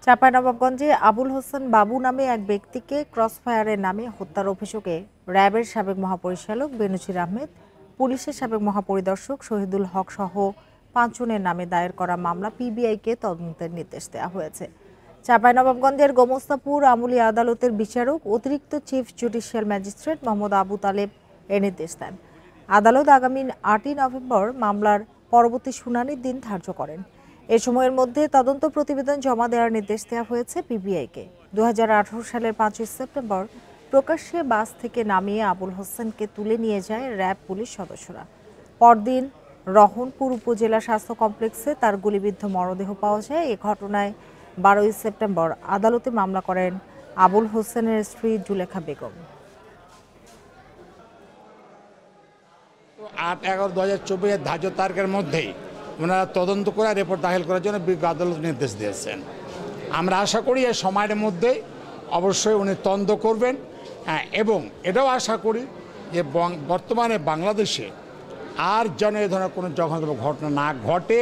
চাঁপাইনবাবগঞ্জে আবুল হোসেন বাবু নামে এক ব্যক্তিকে ক্রসফায়ারের নামে হত্যার অভিযোগে র্যাবের সাবেক মহাপরিচালক বেনজির আহমেদ, পুলিশের সাবেক মহাপরিদর্শক শহীদুল হক সহ ৫ জনের নামে দায়ের করা মামলা পিবিআইকে তদন্তের নির্দেশ দেওয়া হয়েছে। চাঁপাইনবাবগঞ্জের গোমস্তাপুর আমলি আদালতের বিচারক অতিরিক্ত chief judicial magistrate Mohammad Abu Taleb এ নির্দেশ দেন। আদালত আগামী ৮ই নভেম্বর মামলার পরবর্তী শুনানির দিন ধার্য করেন। এ সময়ের মধ্যে তদন্ত প্রতিবেদন জমা দেওয়ার নির্দেশ দেওয়া হয়েছে পিবিআইকে। ২০১৮ সালের ৫ই সেপ্টেম্বর প্রকাশ্যে বাস থেকে নামিয়ে আবুল হোসেনকে তুলে নিয়ে যায় র্যাব পুলিশ সদস্যরা। পরদিন রহনপুর উপজেলা স্বাস্থ্য কমপ্লেক্সে তার গুলিবিদ্ধ মরদেহ পাওয়া যায়। এ ঘটনায় ১২ই সেপ্টেম্বর আদালতে মামলা করেন আবুল হোসেনের স্ত্রী জুলেখা বেগম। ৮/১১/২০২৪ ধার্য তারিখের মধ্যেই ওনারা তদন্ত করে রিপোর্ট দাখিল করার জন্য বিজ্ঞ আদালত নির্দেশ দিয়েছেন। আমরা আশা করি এই সময়ের মধ্যেই অবশ্যই উনি তদন্ত করবেন এবং এটাও আশা করি যে বর্তমানে বাংলাদেশে আর যেন এ ধরনের কোনো জঘন্য ঘটনা না ঘটে।